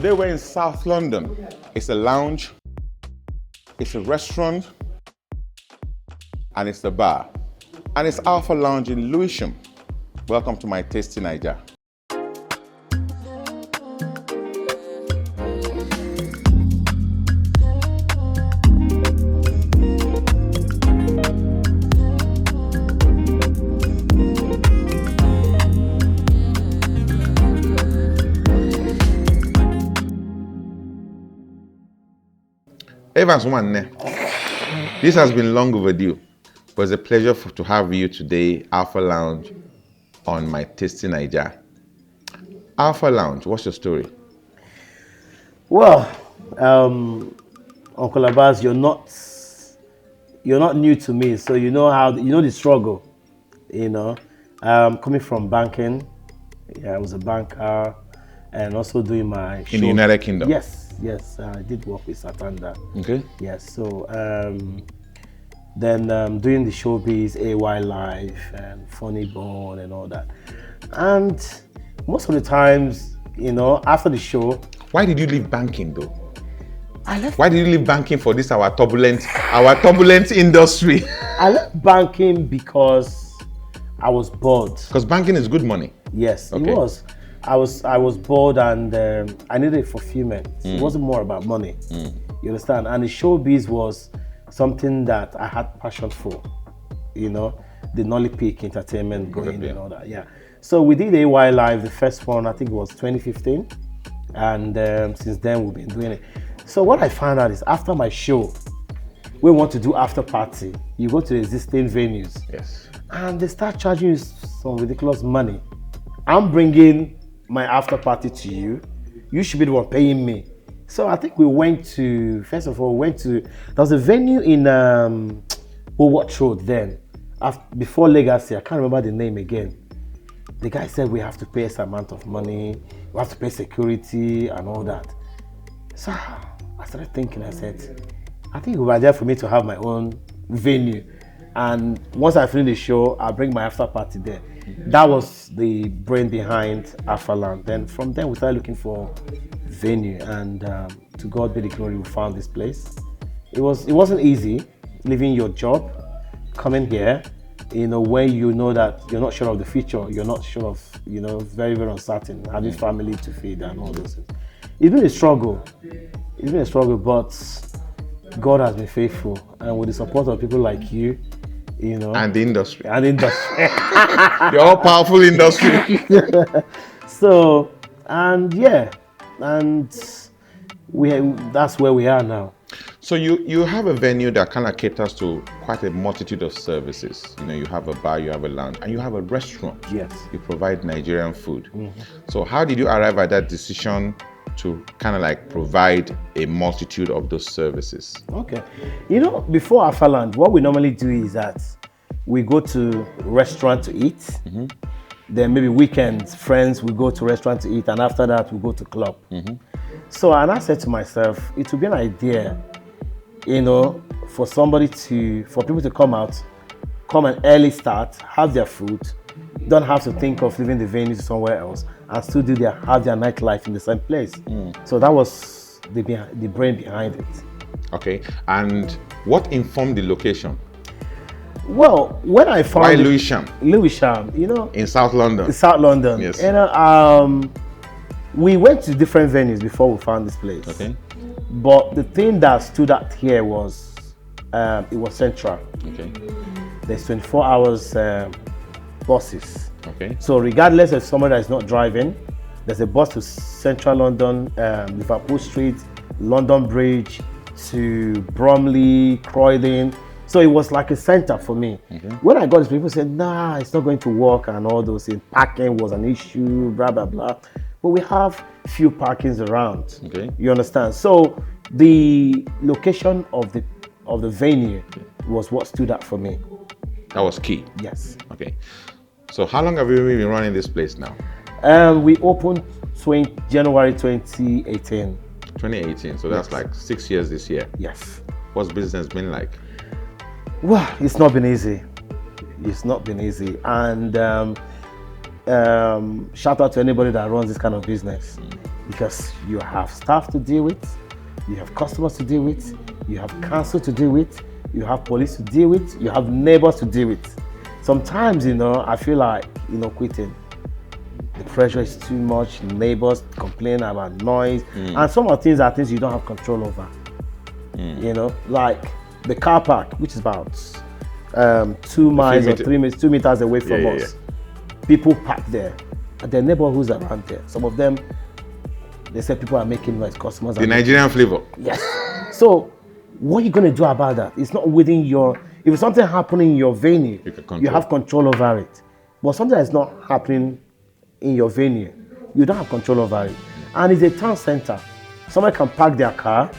Today we're in South London. It's a lounge, it's a restaurant, and it's a bar. And it's Alpha Lounge in Lewisham. Welcome to my Tasty Naija. Evans Wanne, this has been long overdue, but it's a pleasure to have you today, Alpha Lounge, on my Tasty Naija. Alpha Lounge, what's your story? Well, Uncle Abbas, you're not new to me, so you know the struggle. Coming from banking, I was a banker, and also doing my In the United Kingdom. Yes, I did work with Satanda. Okay. Yes, so then doing the showbiz, AY Live, and Funny Bone, and all that. And most of the times, after the show. Why did you leave banking though? I left. Why did you leave banking for this our turbulent industry? I left banking because I was bored. Because banking is good money. Yes, Okay. it was. I was bored and I needed fulfillment. It wasn't more about money. You understand? And the showbiz was something that I had passion for. The Nolly Peak entertainment going and all that. Yeah. So we did AY Live, the first one, I think it was 2015. And since then we've been doing it. So what I found out is after my show, we want to do after party. You go to the existing venues. Yes. And they start charging you some ridiculous money. I'm bringing my after party to you. You should be the one paying me. So I think we went to, there was a venue in Howard Road then, before Legacy. I can't remember the name again. The guy said we have to pay this amount of money, we have to pay security and all that. So I started thinking, I said, I think it would be there for me to have my own venue. And once I finish the show, I'll bring my after party there. That was the brain behind Alpha Lounge. Then from there, we started looking for venue, and to God be the glory, we found this place. It wasn't easy leaving your job, coming here, where you know that you're not sure of the future, you're not sure of, very, very uncertain, having family to feed and all those things. It's been a struggle. But God has been faithful, and with the support of people like you, And the industry. The all-powerful industry. So, that's where we are now. So you have a venue that kind of caters to quite a multitude of services. You have a bar, you have a lounge, and you have a restaurant. Yes. You provide Nigerian food. So how did you arrive at that decision to kind of like provide a multitude of those services? Okay. Before Alpha Lounge, what we normally do is that we go to restaurant to eat. Then maybe weekends, friends, we go to restaurant to eat, and after that we go to club. So and I said to myself, it would be an idea, for people to come and early start, have their food, don't have to think of leaving the venue to somewhere else, and still have their nightlife in the same place. So that was the brain behind it. Okay, and what informed the location? Well, when I found Why Lewisham? Lewisham, in South London. In South London. Yes. We went to different venues before we found this place. Okay. But the thing that stood out here was it was central. Okay. There's 24 hours buses. Okay. So regardless of someone that is not driving, there's a bus to Central London, Liverpool Street, London Bridge, to Bromley, Croydon. So it was like a center for me. When I got this, people said, nah, it's not going to work and all those things. Parking was an issue, blah, blah, blah. But we have few parkings around. Okay. You understand? So the location of the venue was what stood out for me. That was key. Yes. Okay. So how long have you been running this place now? We opened January 2018. 2018. So that's like 6 years this year. Yes. What's business been like? Well, it's not been easy. And shout out to anybody that runs this kind of business. because you have staff to deal with, you have customers to deal with, you have council to deal with, you have police to deal with, you have neighbors to deal with. Sometimes, I feel like, quitting. The pressure is too much, neighbors complain about noise, and some of the things are things you don't have control over. Like the car park, which is about 2 miles or 3 meters, 2 meters away from us. People park there, and their neighborhoods around there. Some of them, they say people are making noise, customers are The Nigerian flavor. Yes. So, what are you going to do about that? It's not within your. If something happening in your venue, you have control over it. But something that's not happening in your venue, you don't have control over it. And it's a town center. Someone can park their car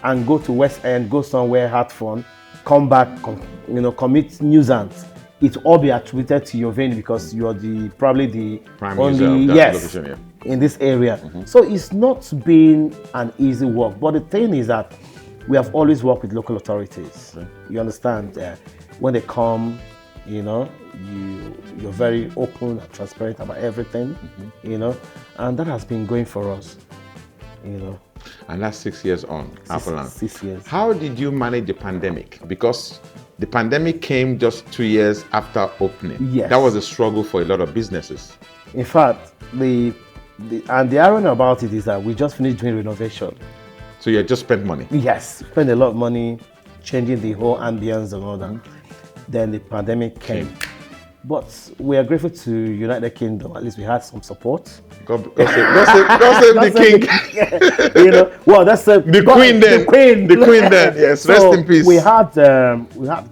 and go to West End, go somewhere, have fun, come back, commit nuisance. It all be attributed to your venue because you are probably the Prime only location, in this area. So it's not been an easy work. But the thing is that we have always worked with local authorities. Okay. You understand? When they come, you're very open and transparent about everything, and that has been going for us, And that's 6 years on, Alpha 6 years. How did you manage the pandemic? Because the pandemic came just 2 years after opening. Yes. That was a struggle for a lot of businesses. In fact, the irony about it is that we just finished doing renovation. So you just spent money? Yes, spent a lot of money changing the whole ambience and all that. Then the pandemic came. But we are grateful to United Kingdom. At least we had some support. God save the king. Well, that's the queen then. The queen then. Yes, so rest in peace. We had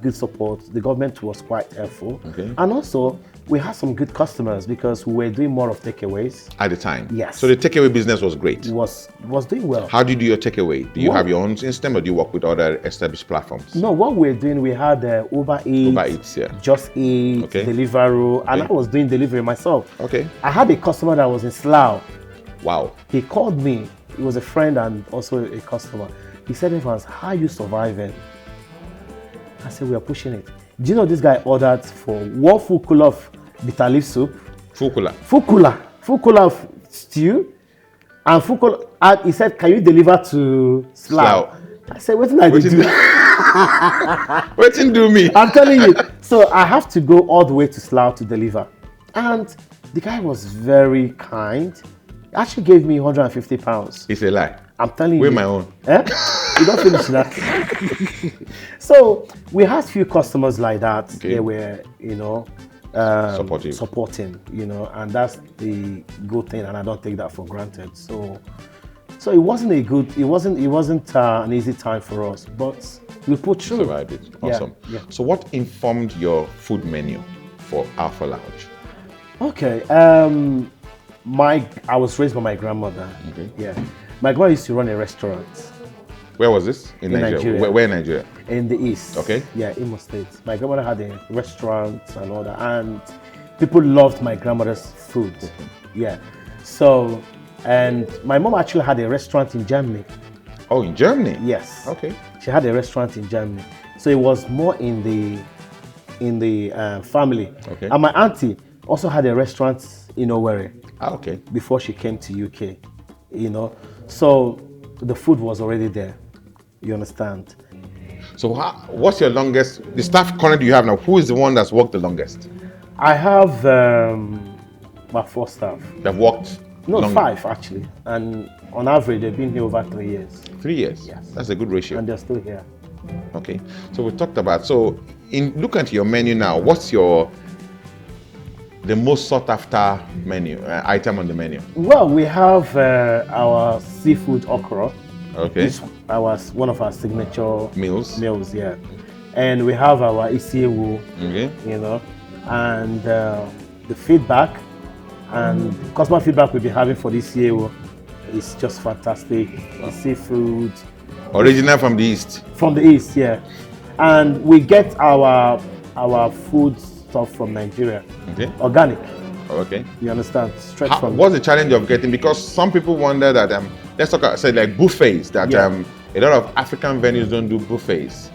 good support. The government was quite helpful, and also we had some good customers because we were doing more of takeaways at the time. Yes. So the takeaway business was great. It was doing well. How do you do your takeaway? Do you have your own system, or do you work with other established platforms? No, what we're doing, we had Uber Eats, Just Eat, Deliveroo, and I was doing delivery myself. Okay. I had a customer that was in Slough. Wow. He called me. He was a friend and also a customer. He said, Evans, how are you surviving? I said, we are pushing it. Do you know this guy ordered for 1 full cooler of bitter leaf soup? Full cooler of stew, and full cooler. And he said, can you deliver to Slough? I said, what did I do? What did do me? I'm telling you. So I have to go all the way to Slough to deliver. And the guy was very kind. He actually gave me £150. It's a lie. I'm telling you. We're my own. You don't finish that. So we had few customers like that. They were, supporting, and that's the good thing, and I don't take that for granted. So it wasn't an easy time for us, but we put through. Survived it. Awesome. Yeah. So what informed your food menu for Alpha Lounge? Okay. I was raised by my grandmother. Okay. Yeah. My grandmother used to run a restaurant. Where was this? In Nigeria. Where in Nigeria? In the east. Okay. Yeah, Imo State. My grandmother had a restaurant and all that, and people loved my grandmother's food. Okay. Yeah. So, and my mom actually had a restaurant in Germany. Oh, in Germany? Yes. Okay. She had a restaurant in Germany. So it was more in the family. Okay. And my auntie also had a restaurant in Owerri. Okay. Before she came to UK, So the food was already there. You understand? So what's your longest, the staff currently you have now, who is the one that's worked the longest? I have about 4 staff. They've worked? No, 5 actually. And on average, they've been here over 3 years. 3 years? Yes. That's a good ratio. And they're still here. Okay. So we talked about, in looking at your menu now, what's the most sought after item on the menu? Well, we have our seafood okra. Okay. It's one of our signature meals, yeah. And we have our isiewu, okay. And the feedback and customer feedback we'll be having for this isiewu is just fantastic. The seafood. Original from the east? From the east, yeah. And we get our food stuff from Nigeria. Okay. Organic. Okay. You understand? Straight from. What's the challenge of getting? Because some people wonder that let's talk about like buffets. That a lot of African venues don't do buffets.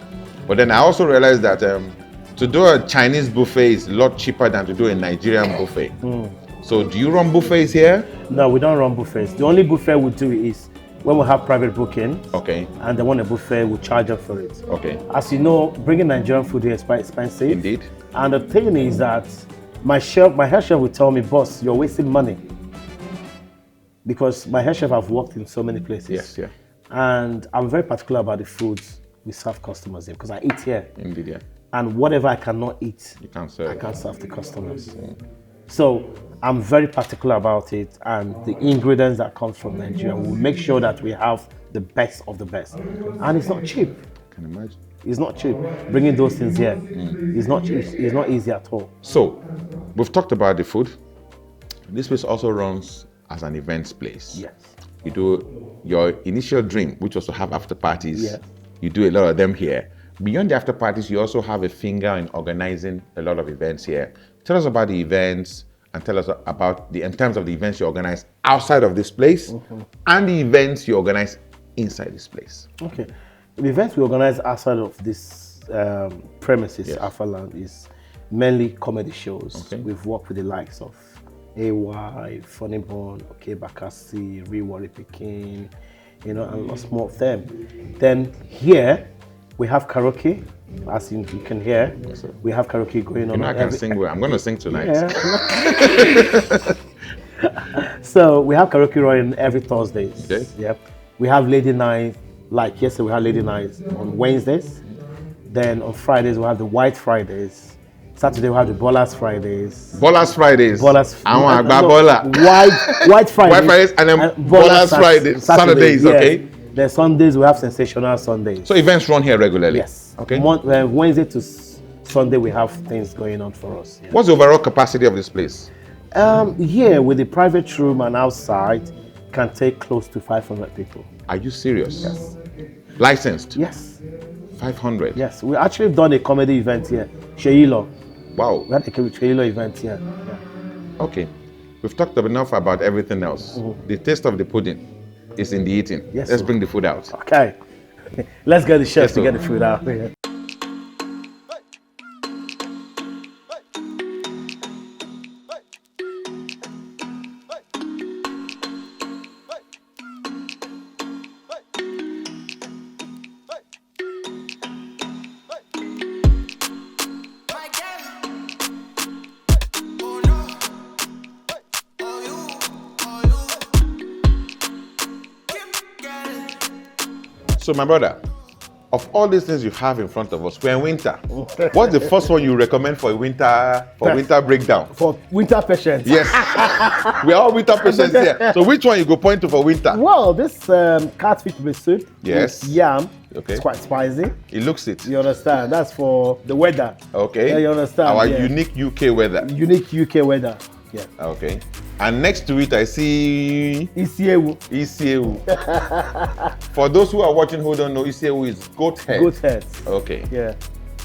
But then I also realized that to do a Chinese buffet is a lot cheaper than to do a Nigerian buffet. So do you run buffets here? No, we don't run buffets. The only buffet we do is when we have private booking. Okay. And they want a buffet, we charge them for it. Okay. As you know, bringing Nigerian food here is quite expensive. Indeed. And the thing is that my head chef will tell me, boss, you're wasting money. Because my head chef have worked in so many places. Yes, yeah. And I'm very particular about the foods we serve customers here because I eat here. Indeed, yeah. And whatever I cannot eat, You can't serve. I can't serve the customers. So I'm very particular about it, and the ingredients that comes from Nigeria, we'll make sure that we have the best of the best. And it's not cheap. I can imagine. It's not cheap. Bringing those things here, it's not cheap. It's not easy at all. So, we've talked about the food. This place also runs as an events place. Yes. You do your initial dream, which was to have after parties. Yes. You do a lot of them here. Beyond the after parties, you also have a finger in organizing a lot of events here. Tell us about the events and tell us about in terms of the events you organize outside of this place and the events you organize inside this place. Okay. The events we organize outside of this premises, Yes. Alpha Land, is mainly comedy shows. Okay. We've worked with the likes of AY, Funny Bone, Okay Bakassi, Rewari Peking, and lots more of them. Then here, we have karaoke, as you can hear. Yes, sir. We have karaoke going on. I can sing well. I'm going to sing tonight. Yeah. So we have karaoke running every Thursdays. Okay. Yep. We have lady night, like yesterday we had lady nights on Wednesdays. Then on Fridays we have the White Fridays. Saturday we have the Ballers Fridays. Ballers Fridays. Ballers. Àwọn àgbà no, baller. White Fridays. White Fridays and then Ballers Fridays. Saturdays, yes. okay? Then Sundays we have Sensational Sundays. So events run here regularly? Yes. Okay. Wednesday to Sunday we have things going on for us. Yeah. What's the overall capacity of this place? Here with the private room and outside can take close to 500 people. Are you serious? Yes. Licensed? Yes. 500? Yes. We actually done a comedy event here. Sheilo. Wow. We had a Sheilo event here. Yeah. Okay. We've talked enough about everything else. The taste of the pudding is in the eating. Yes, Let's sir. bring the food out. Okay. Let's get the chefs Yes, to sir. get the food out. Yeah. So my brother, of all these things you have in front of us, we're in winter. What's the first one you recommend for winter breakdown? For winter patients. Yes. We're all winter patients here. So which one you go point to for winter? Well, this catfish with soup. Yes. With yam. Okay. It's quite spicy. It looks it. You understand? That's for the weather. Okay. Yeah, you understand? Our Yeah. unique UK weather. Unique UK weather. Yeah. Okay. And next to it, I see Isiewu. Isiewu. For those who are watching who don't know, Isiewu is goat head. Goat heads. Okay. Yeah.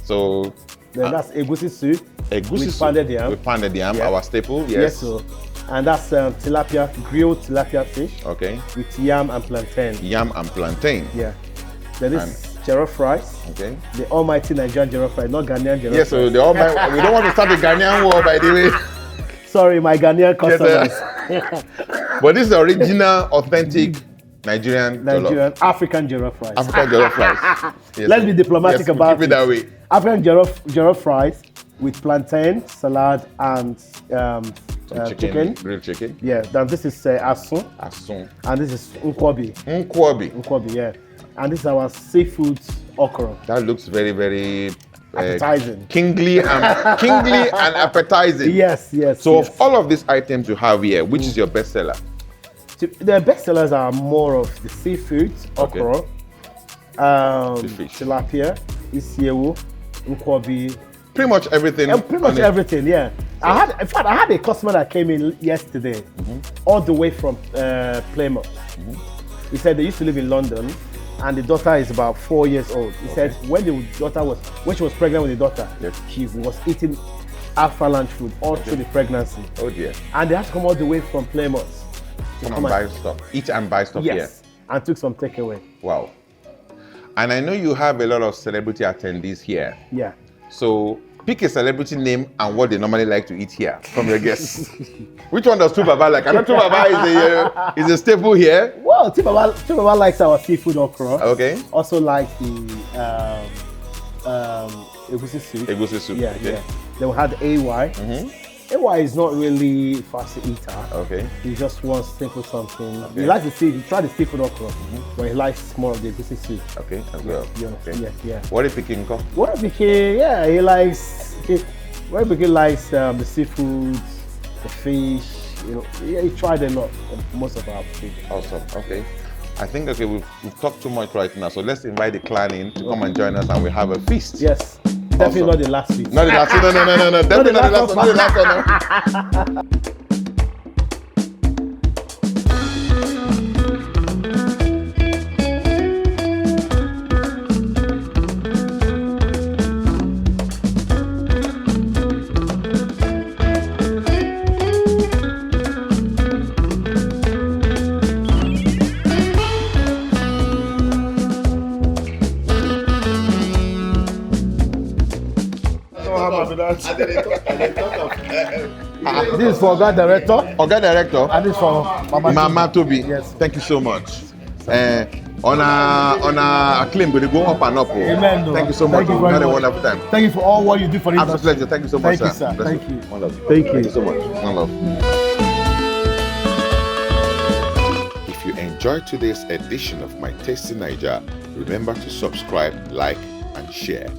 So Then that's egusi soup. egusi With soup pounded yam. with pounded yam, Yeah. our staple. Yes. Yes, sir. And that's tilapia, grilled tilapia fish Okay. with yam and plantain. Yam and plantain. Yeah. Then this jollof rice. Okay. The almighty Nigerian jollof rice, not Ghanaian jollof Yes, so rice. we don't want to start the Ghanaian war, by the way. Sorry, my Ghanaian customers. But this is the original, authentic Nigerian Nigerian, African jollof rice. African jollof rice. Yes, Let's be diplomatic yes, about keep it that way. African jollof rice with plantain, salad, and chicken. Grilled chicken. Yeah, then this is asun, Asun. and this is nkwobi. Nkwobi. Yeah. And this is our seafood okra. That looks very, very Appetizing. kingly and appetizing. Yes. So yes. of all of these items you have here, which is your best seller? The best sellers are more of the seafood, Okay. okra, The fish. tilapia, isiewu, nkwobi, Pretty much everything. pretty much on it. everything. Yeah. In fact, I had a customer that came in yesterday, all the way from Plymouth. He said they used to live in London, and the daughter is about 4 years old. He said when she was pregnant with the daughter, Yes. she was eating Alpha Lunch food all through the pregnancy, Oh dear. and they had to come all the way from Plymouth. Come and buy stuff. Eat and buy stuff Yes, and took some takeaway. here. Wow. And I know you have a lot of celebrity attendees here. Yeah. So Pick a celebrity name and what they normally like to eat here from your guests. Which one does Tu Baba like? I know Tu Baba is a staple here. Well, Baba likes our seafood okra. Okay. Also likes the egusi soup. Egusi soup. Yeah, okay. yeah. Then we had AY. AY is not really fast eater. Okay. He just wants simple something. Okay. He likes the seafood. He tried the seafood okra, but he likes more of the egusi soup. Okay, as well. You Okay. Yeah. What if Pikin come? What Pikin? Yeah, he likes. What Pikin likes the seafood, the fish. You know, he tried a lot of most of our food. Awesome. Okay. I think we've talked too much right now, so let's invite the clan in to come and join us, and we have a feast. Yes. Definitely not the last feast. Not the last one. No. Definitely not the last one. Not the last one. No. This is for Oga Director. Oga Director. And this is for Mama Toby. Yes. Thank you so much. On a claim, but they go up and up. Amen. Thank you so much. Thank you very Had a much. wonderful time. Thank you for all what you do for the Absolute industry. pleasure. Thank you so much, Thank you, sir. sir. Bless Thank you. One love. Thank you. Thank you so much. One love. If you enjoyed today's edition of my Tasty Naija, remember to subscribe, like, and share.